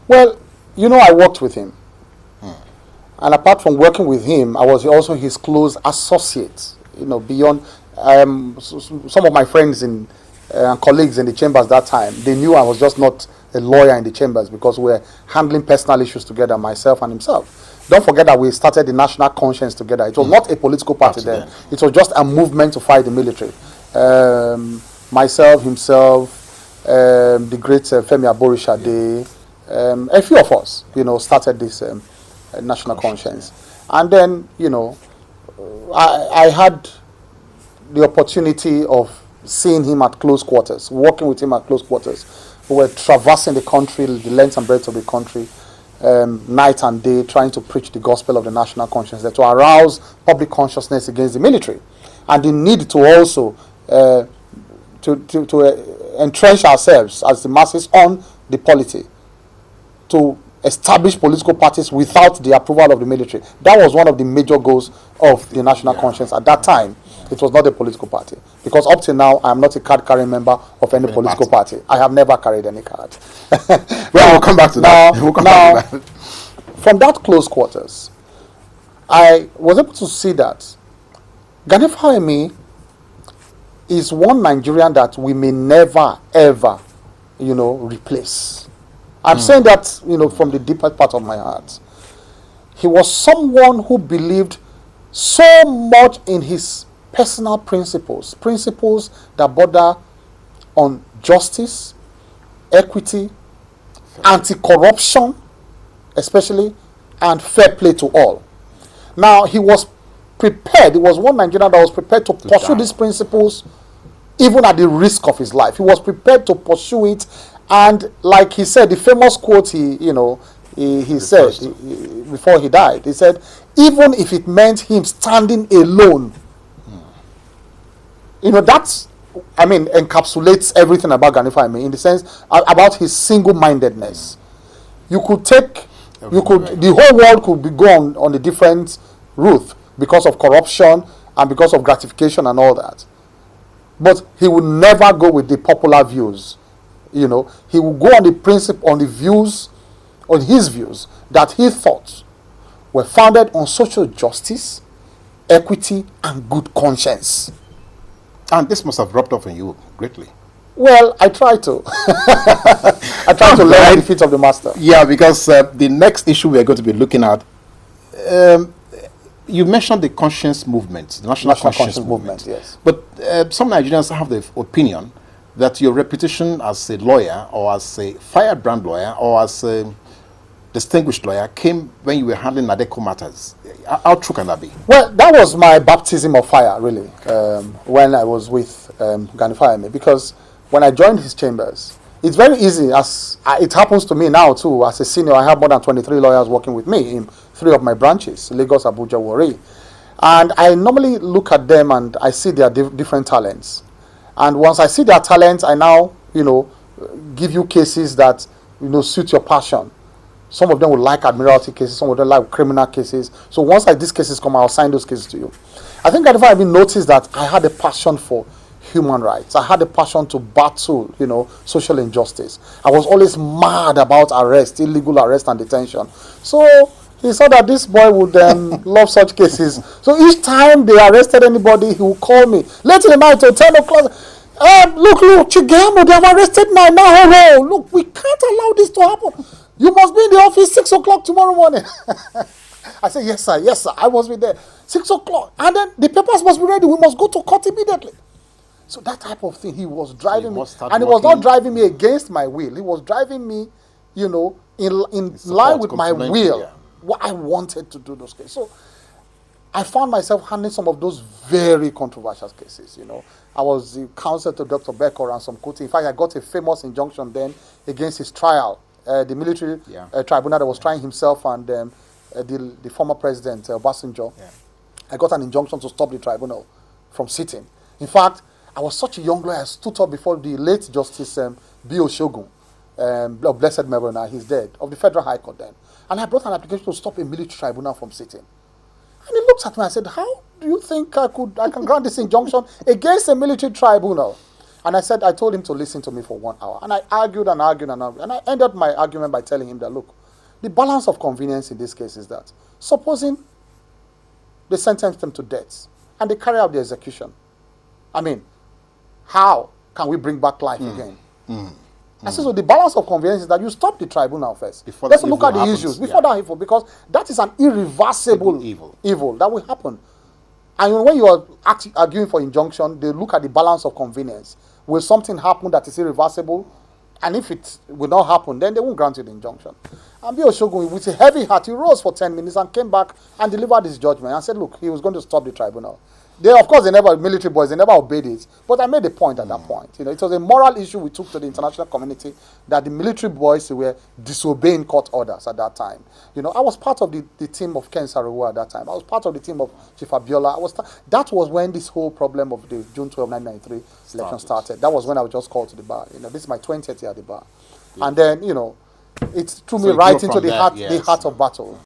Well, I worked with him. And apart from working with him, I was also his close associate. Beyond some of my friends and colleagues in the chambers that time, they knew I was just not a lawyer in the chambers because we were handling personal issues together, myself and himself. Don't forget that we started the National Conscience together. It was not a political party then. It was just a movement to fight the military. Myself, himself, the great Femi Aborishade, a few of us, started this National Conscience. And then, I had the opportunity of seeing him at close quarters, working with him at close quarters. We were traversing the country, the length and breadth of the country, night and day, trying to preach the gospel of the National Conscience, to arouse public consciousness against the military, and the need to also to entrench ourselves as the masses on the polity, to establish political parties without the approval of the military. That was one of the major goals of the National Conscience at that time. It was not a political party, because up till now I am not a card-carrying member of any political party. I have never carried any card. Well, we'll come back to that. From that close quarters, I was able to see that Gani Fawehinmi is one Nigerian that we may never ever, replace. I'm saying that, from the deepest part of my heart. He was someone who believed so much in his personal principles that border on justice, equity, anti-corruption, especially, and fair play to all. Now, he was prepared. He was one Nigerian that was prepared to pursue these principles even at the risk of his life. He was prepared to pursue it. And like he said, the famous quote he said before he died, he said, even if it meant him standing alone, that's, encapsulates everything about Gani Fawehinmi, in the sense about his single-mindedness. The whole world could be gone on a different route because of corruption and because of gratification and all that. But he would never go with the popular views. He would go on the principle, on his views that he thought were founded on social justice, equity, and good conscience. And this must have rubbed off on you greatly. Well, I try to. I try to learn the feet of the master. Yeah, because the next issue we are going to be looking at, you mentioned the conscience movement, the National Conscience movement. Yes. But some Nigerians have the opinion that your reputation as a lawyer, or as a firebrand lawyer, or as a distinguished lawyer came when you were handling NADECO matters. How true can that be? Well, that was my baptism of fire, really, when I was with Gani Fawehinmi, because when I joined his chambers, it's very easy, as it happens to me now too. As a senior, I have more than 23 lawyers working with me in 3 of my branches, Lagos, Abuja, Warri. And I normally look at them and I see their different talents. And once I see their talents, I now, give you cases that, suit your passion. Some of them would like admiralty cases, some of them like criminal cases. So once these cases come, I'll assign those cases to you. I think I've even noticed that I had a passion for human rights. I had a passion to battle, social injustice. I was always mad about arrest, illegal arrest and detention. So he saw that this boy would love such cases. So each time they arrested anybody, he would call me late in the night till 10 o'clock. Look, Keyamo, they have arrested now. Look, we can't allow this to happen. You must be in the office 6 o'clock tomorrow morning. I said, yes, sir. I must be there. 6 o'clock. And then the papers must be ready. We must go to court immediately. So that type of thing, he was driving me. And he was not driving me against my will. He was driving me, in line with my will. Yeah. What I wanted to do those cases. So I found myself handling some of those very controversial cases, I was the counsel to Dr. Becker and some Kuti. In fact, I got a famous injunction then against his trial. The military tribunal that was trying himself and the former president, Obasanjo. Yeah. I got an injunction to stop the tribunal from sitting. In fact, I was such a young lawyer, I stood up before the late Justice B.O. Shogun, of blessed memory now, he's dead, of the Federal High Court then. And I brought an application to stop a military tribunal from sitting. And he looked at me and said, how do you think I can grant this injunction against a military tribunal? And I told him to listen to me for 1 hour. And I argued and argued and argued. And I ended my argument by telling him that, look, the balance of convenience in this case is that, supposing they sentence them to death and they carry out the execution, I mean, how can we bring back life again? I said, so the balance of convenience is that you stop the tribunal first. Let's look at the issues before that evil, because that is an irreversible evil that will happen. And when you are arguing for injunction, they look at the balance of convenience. Will something happen that is irreversible? And if it will not happen, then they won't grant you the injunction. And B.O. Shogun, with a heavy heart, he rose for 10 minutes and came back and delivered his judgment and said, look, he was going to stop the tribunal. Military boys, they never obeyed it. But I made a point at that point. You know, it was a moral issue we took to the international community that the military boys were disobeying court orders at that time. You know, I was part of the team of Ken Saruwa at that time. I was part of the team of Chief Abiola. That was when this whole problem of the June 12, 1993 election started. That was when I was just called to the bar. You know, this is my 20th year at the bar. Yeah. And then, you know, it threw me right into the heart of battle.